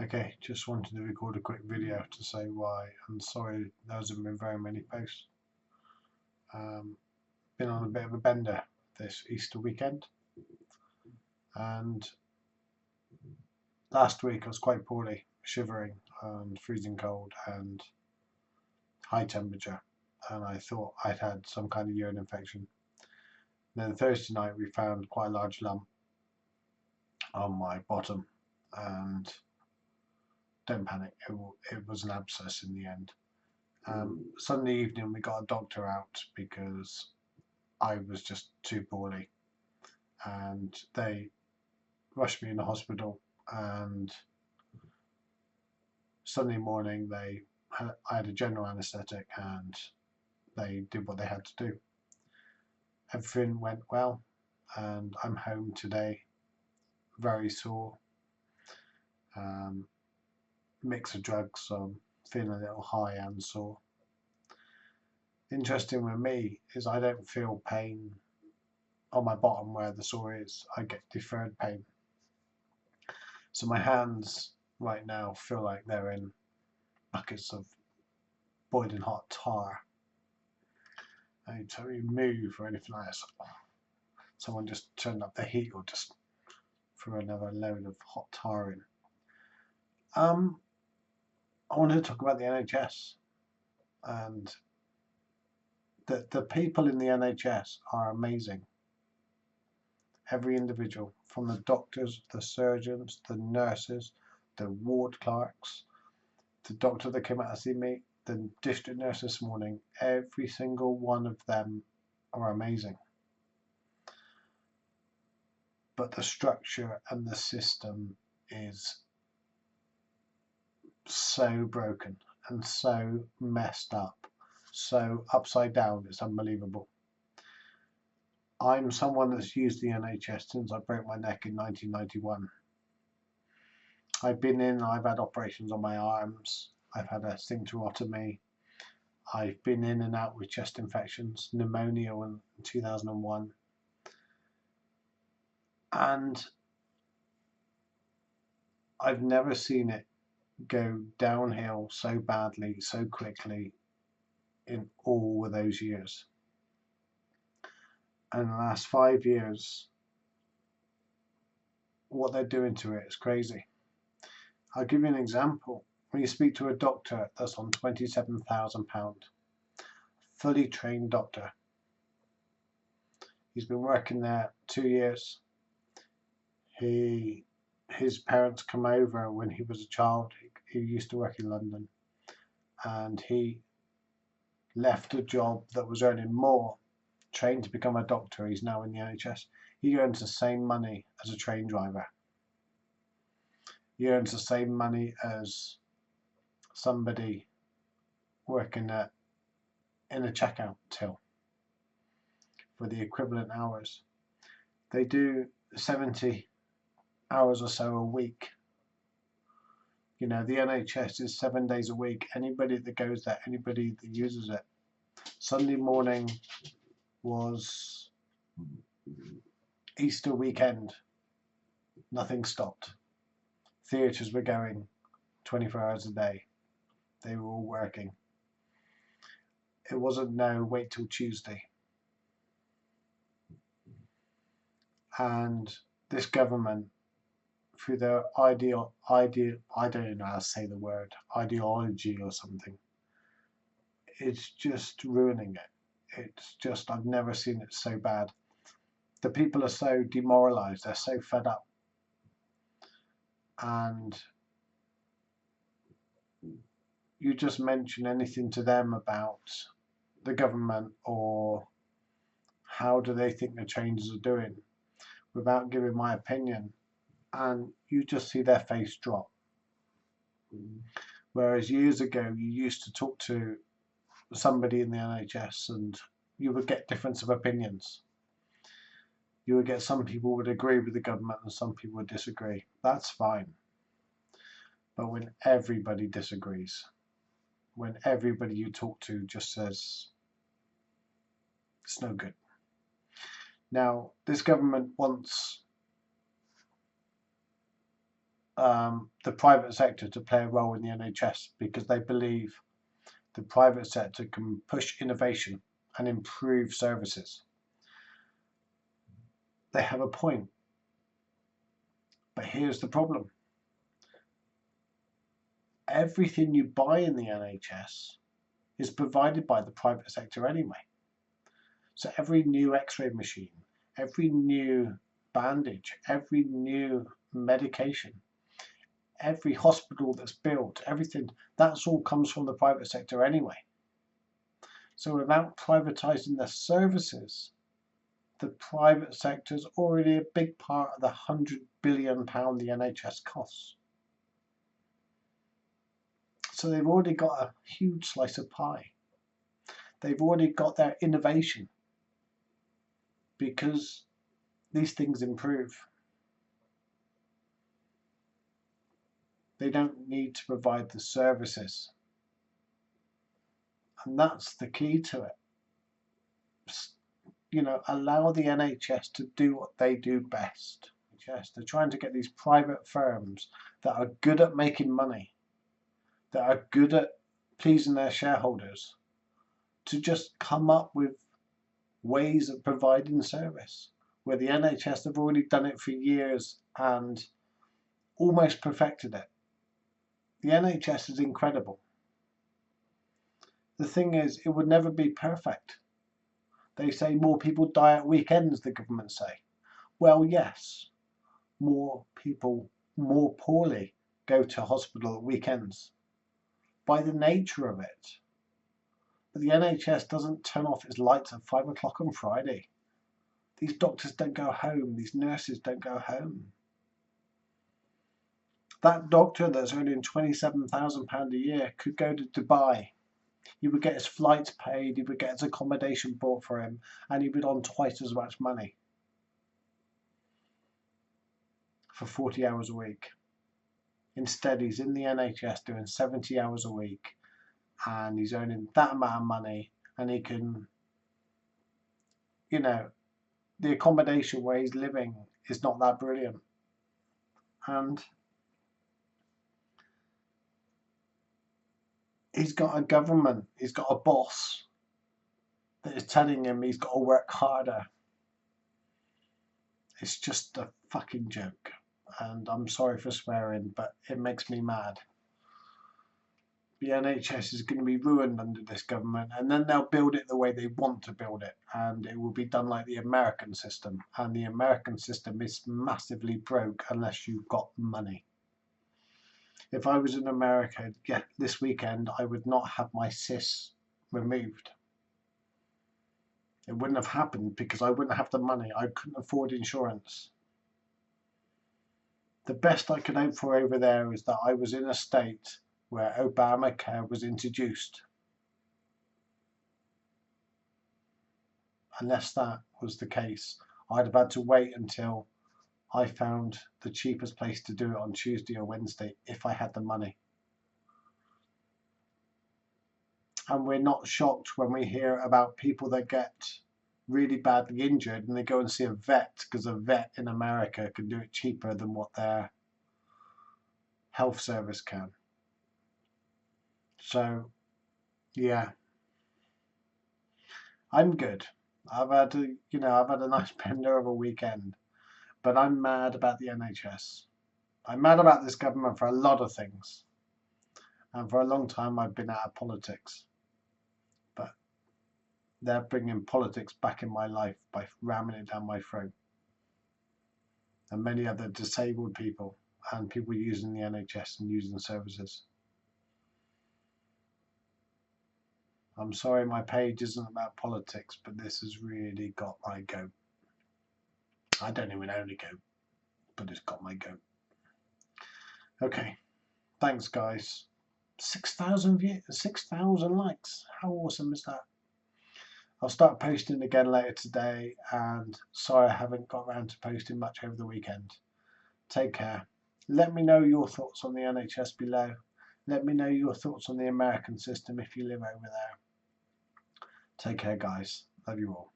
Okay, just wanted to record a quick video to say why, and sorry there hasn't been very many posts. Been on a bit of a bender this Easter weekend, and last week I was quite poorly, shivering and freezing cold and high temperature, and I thought I'd had some kind of urine infection. Then Thursday night we found quite a large lump on my bottom, and don't panic, it was an abscess in the end. Sunday evening we got a doctor out because I was just too poorly, and they rushed me in the hospital. And Sunday morning I had a general anaesthetic, and they did what they had to do. Everything went well, and I'm home today, very sore. Mix of drugs, so I'm feeling a little high and sore. Interesting with me is I don't feel pain on my bottom where the sore is. I get deferred pain. So my hands right now feel like they're in buckets of boiling hot tar. And to move or anything like that, someone just turned up the heat or just threw another load of hot tar in. I wanted to talk about the NHS, and the people in the NHS are amazing. Every individual, from the doctors, the surgeons, the nurses, the ward clerks, the doctor that came out to see me, the district nurse this morning, every single one of them are amazing. But the structure and the system is so broken and so messed up, so upside down, it's unbelievable. I'm someone that's used the NHS since I broke my neck in 1991. I've been in, I've had operations on my arms, I've had a sphincterotomy, I've been in and out with chest infections, pneumonia in 2001, and I've never seen it go downhill so badly, so quickly in all of those years. And in the last 5 years, what they're doing to it is crazy. I'll give you an example. When you speak to a doctor that's on £27,000, fully trained doctor, he's been working there 2 years. His parents come over when he was a child. He used to work in London, and he left a job that was earning more, trained to become a doctor. He's now in the NHS. He earns the same money as a train driver. He earns the same money as somebody working in a checkout till for the equivalent hours. They do 70 hours or so a week. You know, the NHS is 7 days a week. Anybody that goes there, anybody that uses it. Sunday morning was Easter weekend. Nothing stopped. Theatres were going 24 hours a day. They were all working. It wasn't no wait till Tuesday. And this government, through their I don't even know how to say the word, ideology or something, it's just ruining it. It's just, I've never seen it so bad. The people are so demoralised, they're so fed up. And you just mention anything to them about the government or how do they think the changes are doing without giving my opinion, and you just see their face drop. Whereas years ago you used to talk to somebody in the NHS and you would get difference of opinions. You would get some people would agree with the government and some people would disagree. That's fine. But when everybody disagrees, when everybody you talk to just says it's no good. Now, this government wants the private sector to play a role in the NHS because they believe the private sector can push innovation and improve services. They have a point. But here's the problem. Everything you buy in the NHS is provided by the private sector anyway. So every new x-ray machine, every new bandage, every new medication, every hospital that's built, everything, that's all comes from the private sector anyway. So without privatising the services, the private sector is already a big part of the £100 billion the NHS costs. So they've already got a huge slice of pie. They've already got their innovation because these things improve. They don't need to provide the services. And that's the key to it. You know, allow the NHS to do what they do best. Yes, they're trying to get these private firms that are good at making money, that are good at pleasing their shareholders, to just come up with ways of providing service, where the NHS have already done it for years and almost perfected it. The NHS is incredible. The thing is, it would never be perfect. They say more people die at weekends, the government say. Well, yes, more people more poorly go to hospital at weekends by the nature of it. But the NHS doesn't turn off its lights at 5 o'clock on Friday. These doctors don't go home. These nurses don't go home. That doctor that's earning £27,000 a year could go to Dubai. He would get his flights paid, he would get his accommodation bought for him, and he would on twice as much money for 40 hours a week. Instead, he's in the NHS doing 70 hours a week, and he's earning that amount of money, and he can, you know, the accommodation where he's living is not that brilliant. And he's got a government, he's got a boss that is telling him he's got to work harder. It's just a fucking joke. And I'm sorry for swearing, but it makes me mad. The NHS is going to be ruined under this government, and then they'll build it the way they want to build it, and it will be done like the American system. And the American system is massively broke unless you've got money. If I was in America this weekend, I would not have my cysts removed. It wouldn't have happened because I wouldn't have the money. I couldn't afford insurance. The best I could hope for over there is that I was in a state where Obamacare was introduced. Unless that was the case, I'd have had to wait until I found the cheapest place to do it on Tuesday or Wednesday if I had the money. And we're not shocked when we hear about people that get really badly injured and they go and see a vet because a vet in America can do it cheaper than what their health service can. So, yeah, I'm good. I've had a nice bender of a weekend, but I'm mad about the NHS. I'm mad about this government for a lot of things, and for a long time I've been out of politics. But they're bringing politics back in my life by ramming it down my throat, and many other disabled people and people using the NHS and using the services. I'm sorry my page isn't about politics, but this has really got my goat. I don't even own a goat, but it's got my goat. Okay, thanks guys. 6,000 views, 6,000 likes. How awesome is that? I'll start posting again later today, and sorry I haven't got around to posting much over the weekend. Take care. Let me know your thoughts on the NHS below. Let me know your thoughts on the American system if you live over there. Take care, guys. Love you all.